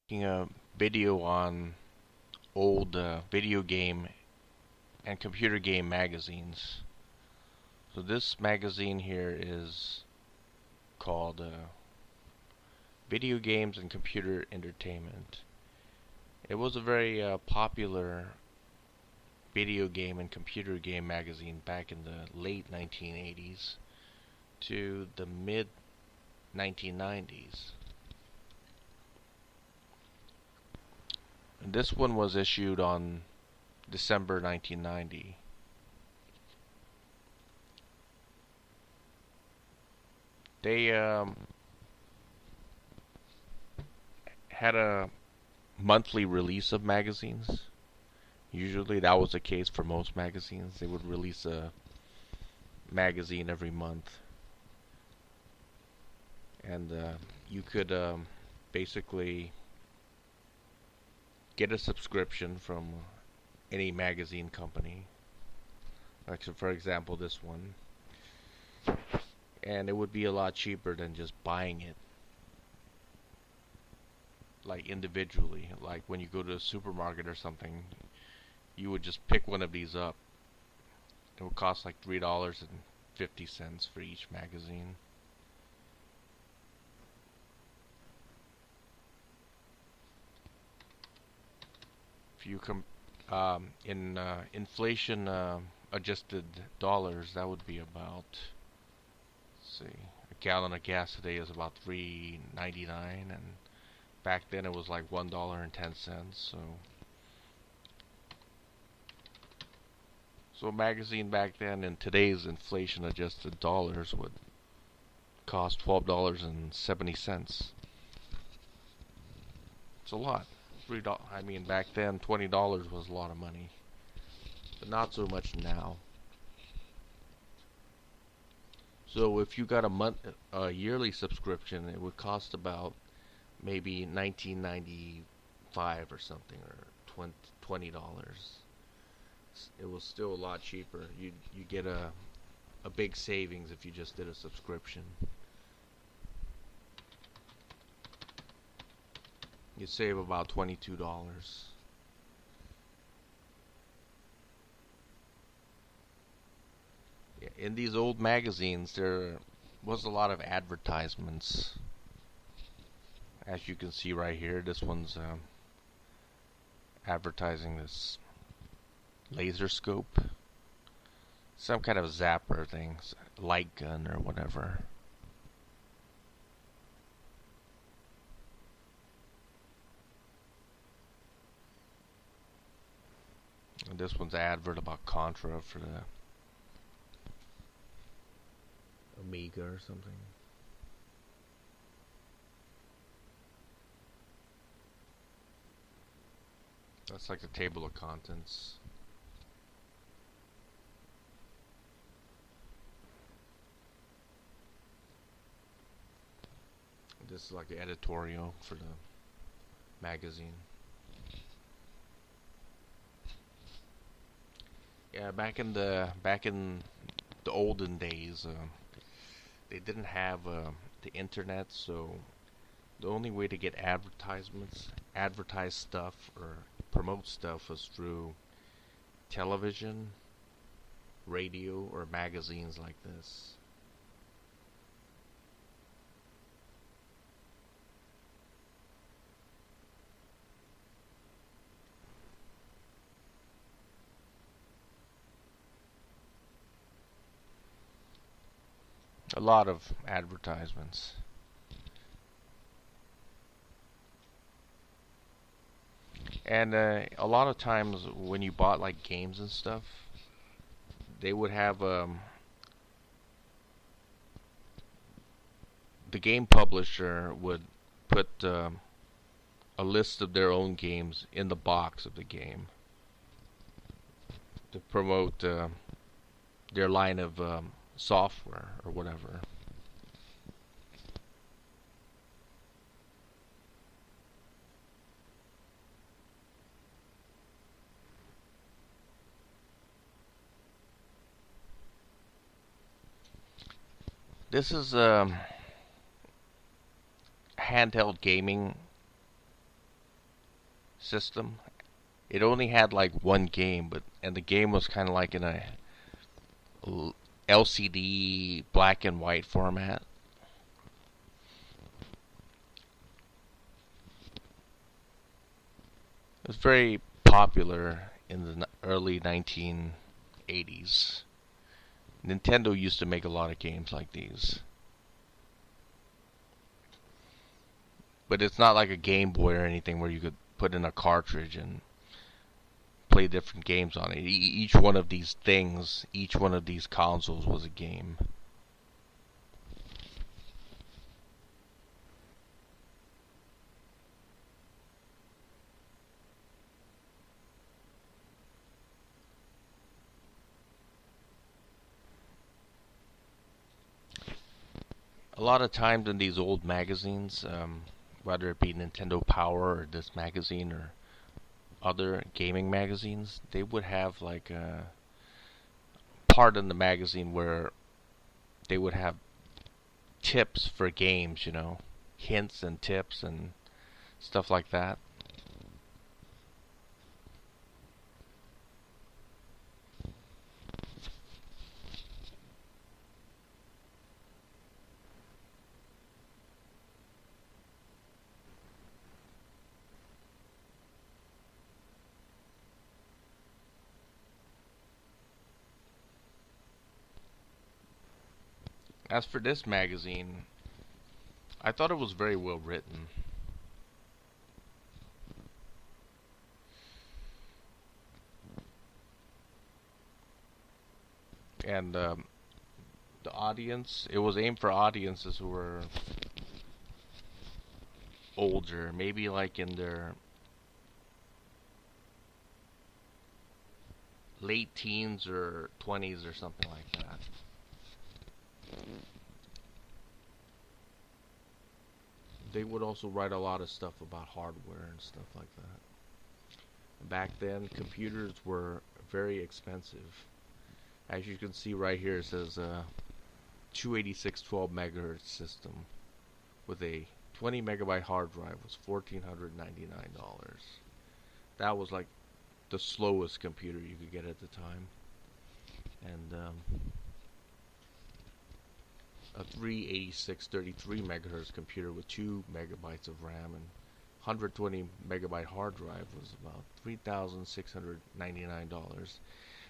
Making a video on old video game and computer game magazines. So this magazine here is called Video Games and Computer Entertainment. It was a very popular video game and computer game magazine back in the late 1980s to the mid 1990s. And this one was issued on December 1990. They had a monthly release of magazines. Usually that was the case for most magazines. They would release a magazine every month. And you could basically get a subscription from any magazine company. Like, so for example, this one. And it would be a lot cheaper than just buying it, like individually. Like when you go to a supermarket or something, you would just pick one of these up. It would cost like $3.50 for each magazine. If you in inflation adjusted dollars, that would be about, let's see, a gallon of gas today is about $3.99, and back then it was like $1.10. So a magazine back then in today's inflation adjusted dollars would cost $12.70. It's a lot. $3. I mean, back then $20 was a lot of money, but not so much now. So if you got a yearly subscription, it would cost about maybe $19.95 or something, or $20. It was still a lot cheaper. You get a big savings if you just did a subscription. You'd save about $22. Yeah, in these old magazines, there was a lot of advertisements. As you can see right here, this one's advertising this laser scope, some kind of zapper thing, light gun or whatever. And this one's an advert about Contra for the Amiga or something. That's like the table of contents. This is like the editorial for the magazine. Yeah, back in the olden days, they didn't have the internet, so the only way to get advertise stuff, or promote stuff was through television, radio, or magazines like this. A lot of advertisements. And a lot of times when you bought like games and stuff, they would have the game publisher would put a list of their own games in the box of the game to promote their line of software or whatever. This is handheld gaming system. It only had like one game, and the game was kind of like in a LCD black and white format. It was very popular in the early 1980s. Nintendo used to make a lot of games like these. But it's not like a Game Boy or anything where you could put in a cartridge and play different games on it. Each one of these things, each one of these consoles was a game. A lot of times in these old magazines, whether it be Nintendo Power or this magazine or other gaming magazines, they would have like a part in the magazine where they would have tips for games, you know, hints and tips and stuff like that. As for this magazine, I thought it was very well written. And the audience, it was aimed for audiences who were older, maybe like in their late teens or 20s or something like that. They would also write a lot of stuff about hardware and stuff like that. Back then, computers were very expensive. As you can see right here, it says 286 12 megahertz system with a 20 megabyte hard drive was $1,499. That was like the slowest computer you could get at the time. And a 386 33 megahertz computer with 2 megabytes of RAM and 120 megabyte hard drive was about $3,699.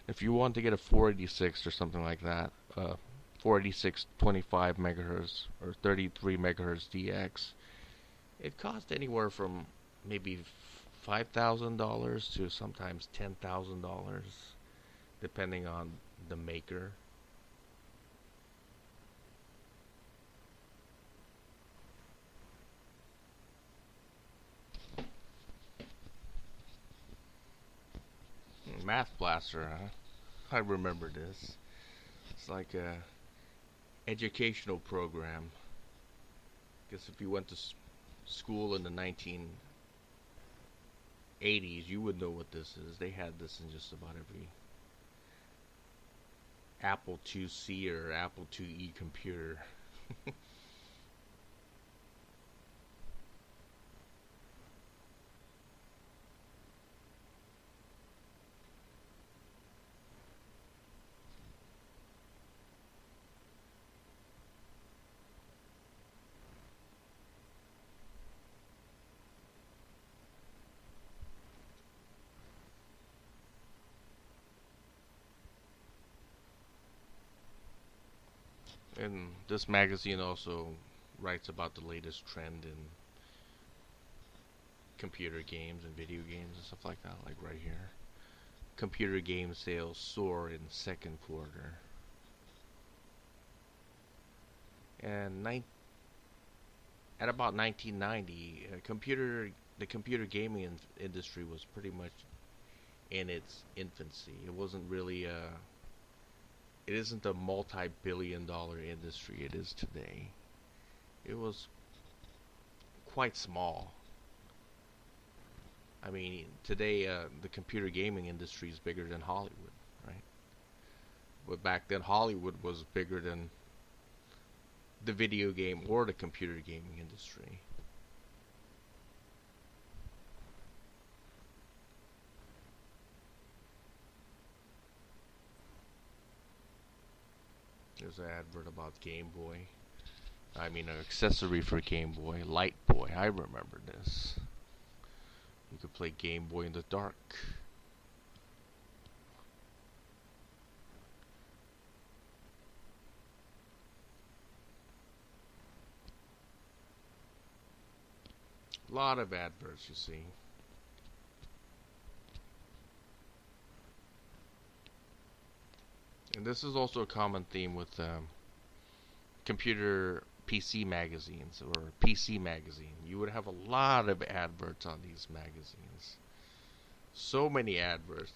If you want to get a 486 or something like that, 486 25 megahertz or 33 megahertz DX, it cost anywhere from maybe $5,000 to sometimes $10,000, depending on the maker. Math Blaster, huh? I remember this. It's like a educational program. Guess if you went to school in the 1980s, you would know what this is. They had this in just about every Apple IIc or Apple IIe computer. And this magazine also writes about the latest trend in computer games and video games and stuff like that, like right here. Computer game sales soar in second quarter. And at about 1990, the computer gaming industry was pretty much in its infancy. It wasn't really it isn't a multi-billion-dollar industry it is today. It was quite small. I mean, today the computer gaming industry is bigger than Hollywood, right? But back then, Hollywood was bigger than the video game or the computer gaming industry. There's an advert about Game Boy. I mean, an accessory for Game Boy, Light Boy. I remember this. You could play Game Boy in the dark. A lot of adverts, you see. And this is also a common theme with computer PC magazines or PC magazine. You would have a lot of adverts on these magazines. So many adverts.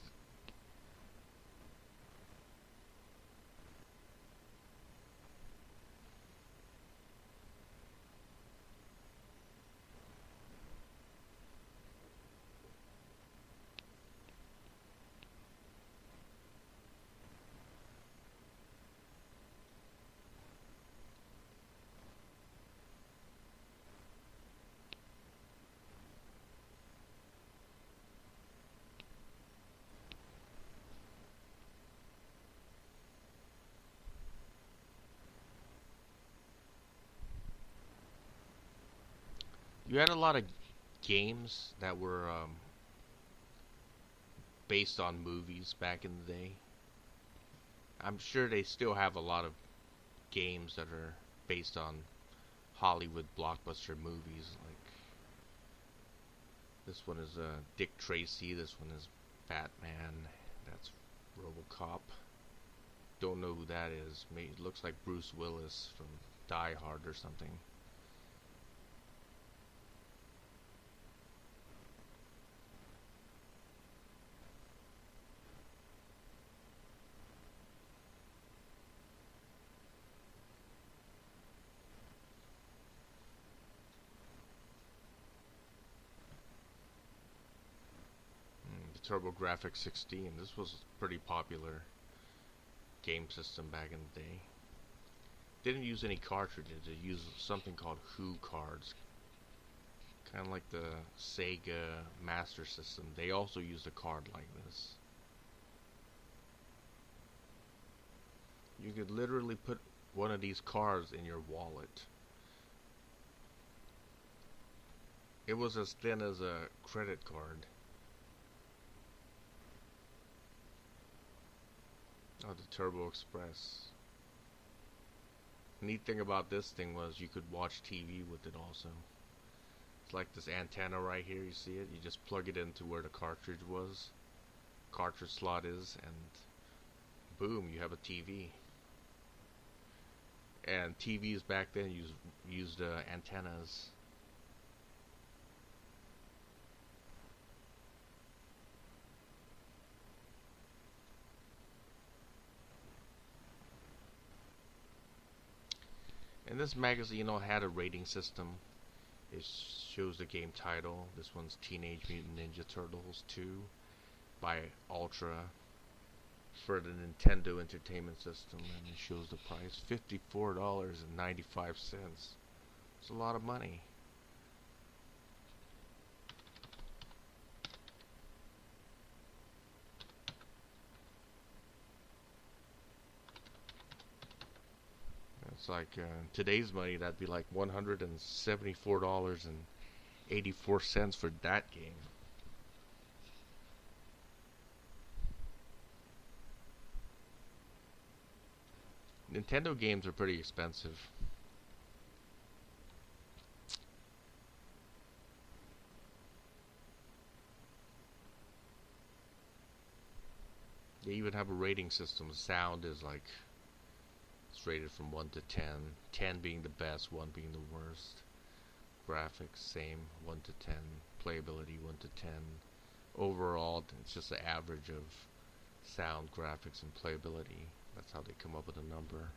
You had a lot of games that were based on movies back in the day. I'm sure they still have a lot of games that are based on Hollywood blockbuster movies. Like this one is Dick Tracy. This one is Batman. That's RoboCop. Don't know who that is. Maybe it looks like Bruce Willis from Die Hard or something. TurboGrafx 16. This was a pretty popular game system back in the day. Didn't use any cartridges. It used something called Who cards. Kind of like the Sega Master System. They also used a card like this. You could literally put one of these cards in your wallet. It was as thin as a credit card. Oh, the Turbo Express. Neat thing about this thing was you could watch TV with it also. It's like this antenna right here, you see it? You just plug it into where the cartridge was. Cartridge slot is, and boom, you have a TV. And TVs back then used antennas. And this magazine had a rating system. It shows the game title. This one's Teenage Mutant Ninja Turtles 2 by Ultra for the Nintendo Entertainment System, and it shows the price, $54.95. It's a lot of money. It's like today's money, that'd be like $174.84 for that game. Nintendo games are pretty expensive. They even have a rating system. Sound is like, it's rated from 1 to 10. 10 being the best, 1 being the worst. Graphics, same, 1 to 10. Playability, 1 to 10. Overall, it's just the average of sound, graphics, and playability. That's how they come up with a number.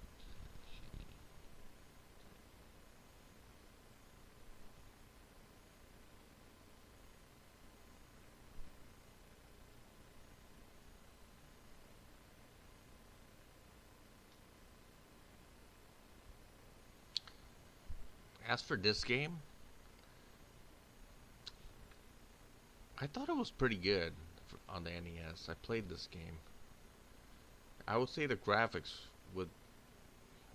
As for this game, I thought it was pretty good on the NES. I played this game. I would say the graphics would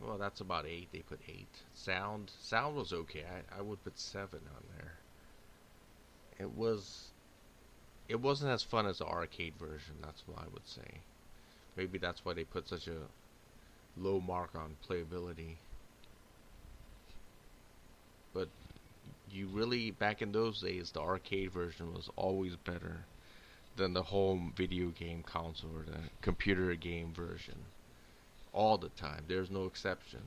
Well, that's about 8. They put 8. Sound was okay. I would put 7 on there. It was it wasn't as fun as the arcade version. That's what I would say. Maybe that's why they put such a low mark on playability. But you really, back in those days, the arcade version was always better than the home video game console or the computer game version. All the time. There's no exception.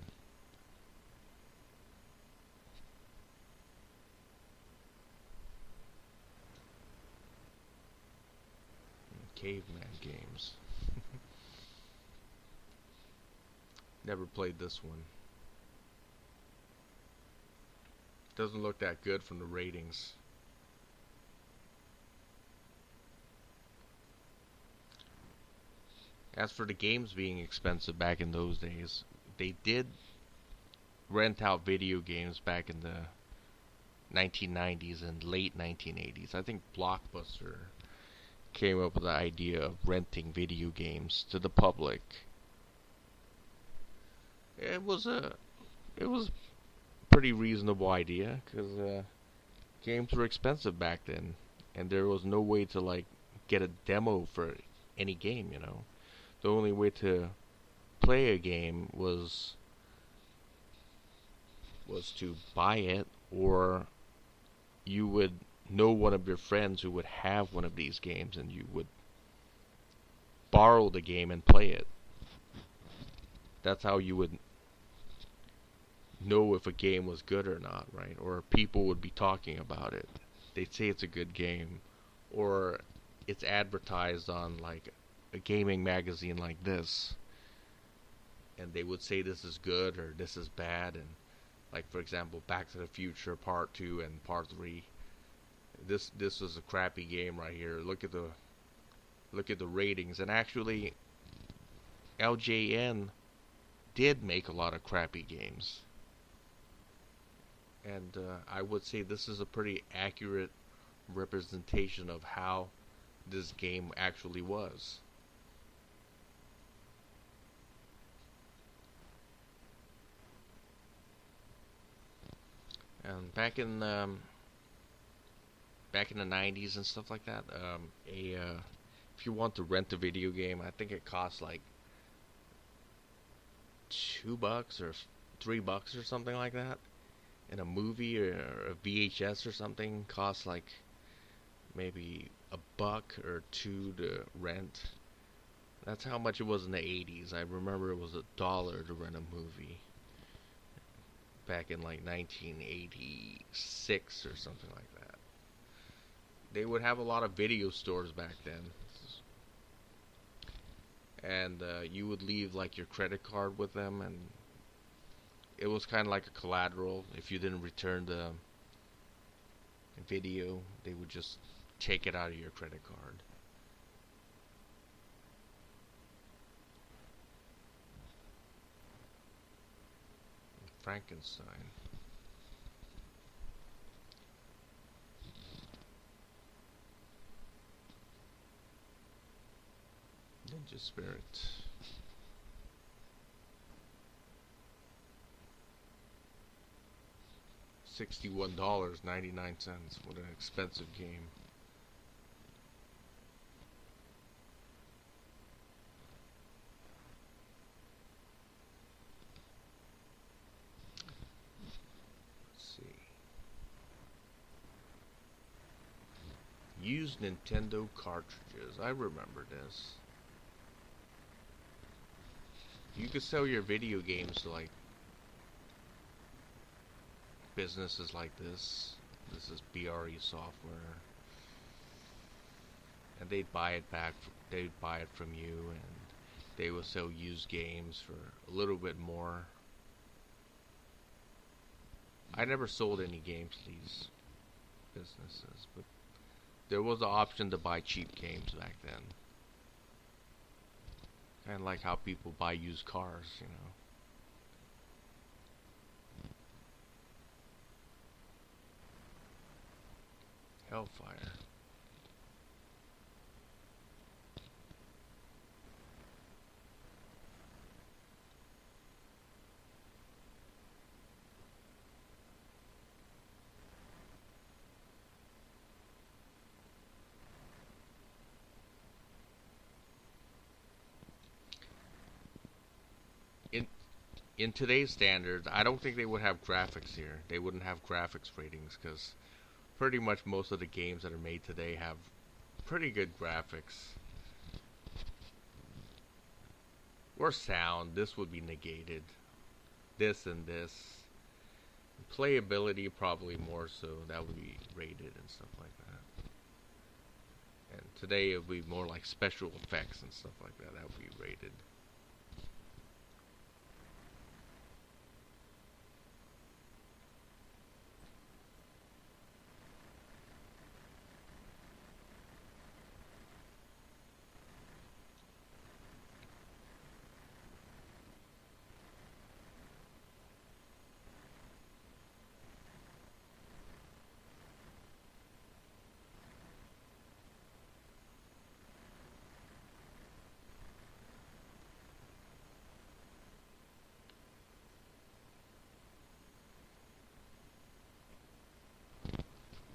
Caveman games. Never played this one. Doesn't look that good from the ratings. As for the games being expensive back in those days, they did rent out video games back in the 1990s and late 1980s. I think Blockbuster came up with the idea of renting video games to the public. It was a pretty reasonable idea because games were expensive back then, and there was no way to like get a demo for any game. The only way to play a game was to buy it, or you would know one of your friends who would have one of these games, and you would borrow the game and play it. That's how you would know if a game was good or not, right? Or people would be talking about it. They'd say it's a good game, or it's advertised on like a gaming magazine like this, and they would say this is good or this is bad. And like, for example, Back to the Future Part 2 and Part 3, this was a crappy game right here. Look at the ratings. And actually LJN did make a lot of crappy games, and I would say this is a pretty accurate representation of how this game actually was. And back in the 90s and stuff like that, if you want to rent a video game, I think it costs like $2 or $3 or something like that. And a movie or a VHS or something costs like maybe $1 or $2 to rent. That's how much it was in the 80s. I remember it was $1 to rent a movie back in like 1986 or something like that. They would have a lot of video stores back then, and you would leave like your credit card with them, and it was kind of like a collateral. If you didn't return the video, they would just take it out of your credit card. Frankenstein. Ninja Spirit. $61.99. What an expensive game. Used Nintendo cartridges. I remember this. You could sell your video games to like businesses like this. This is BRE software, and they'd buy it back. They'd buy it from you, and they would sell used games for a little bit more. I never sold any games to these businesses, but there was the option to buy cheap games back then. Kind of like how people buy used cars, Hellfire. in today's standards, I don't think they would have graphics here. They wouldn't have graphics ratings because pretty much most of the games that are made today have pretty good graphics. Or sound, this would be negated. This and this. Playability probably more so, that would be rated and stuff like that. And today it would be more like special effects and stuff like that, that would be rated.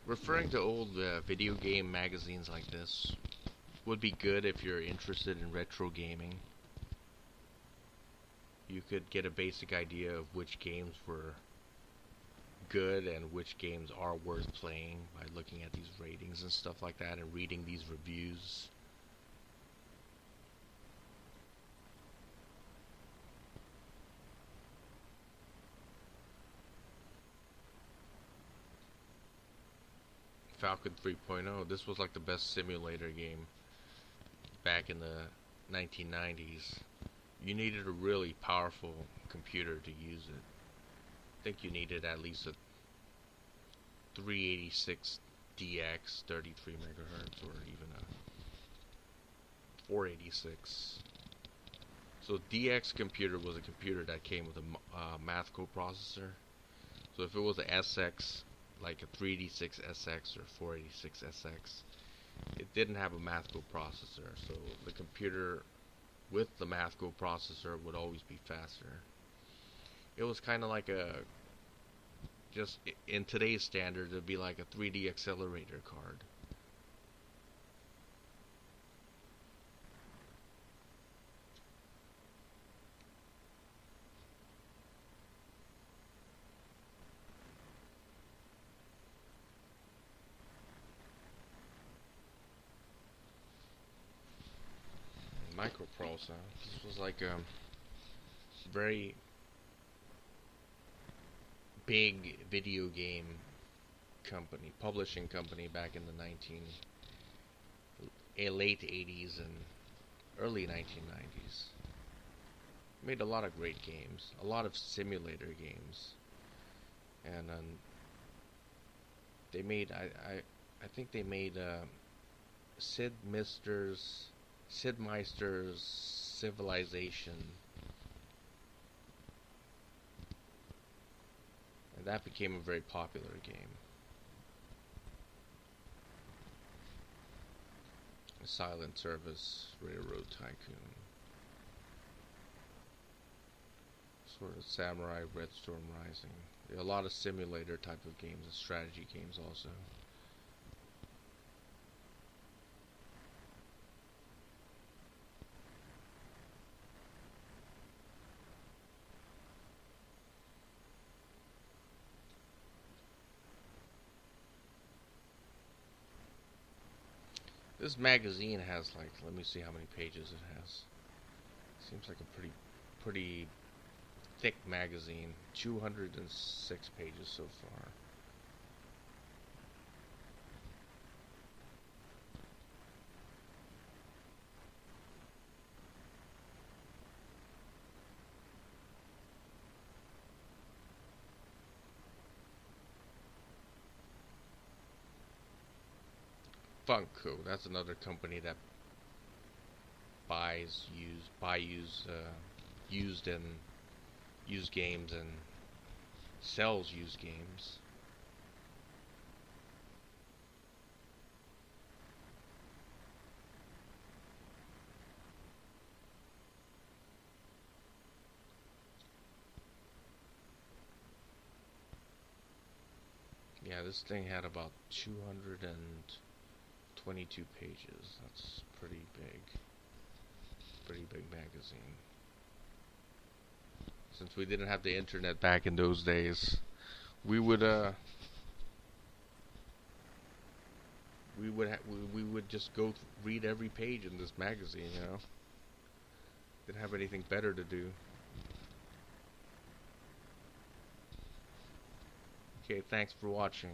Referring to old video game magazines like this would be good if you're interested in retro gaming. You could get a basic idea of which games were good and which games are worth playing by looking at these ratings and stuff like that and reading these reviews. Falcon 3.0, this was like the best simulator game back in the 1990s. You needed a really powerful computer to use it. I think you needed at least a 386DX 33 megahertz or even a 486. So DX computer was a computer that came with a math coprocessor. So if it was a SX, like a 386SX or 486SX, it didn't have a math coprocessor. So the computer with the math coprocessor would always be faster. It was kind of like a, just in today's standards, it'd be like a 3D accelerator card. Microprose, this was like a very big video game company, publishing company back in the late 80s and early 1990s. Made a lot of great games, a lot of simulator games, and they made I think they made Sid Meister's Civilization, and that became a very popular game. Silent Service, Railroad Tycoon, sort of Samurai, Red Storm Rising. There are a lot of simulator type of games and strategy games also. This magazine has like, let me see how many pages it has. Seems like a pretty thick magazine. 206 pages so far. Funko, that's another company that buys used games and sells used games. Yeah, this thing had about 222 pages. That's pretty big magazine. since we didn't have the internet back in those days, we would we would just go read every page in this magazine, you know. Didn't have anything better to do. Okay, thanks for watching.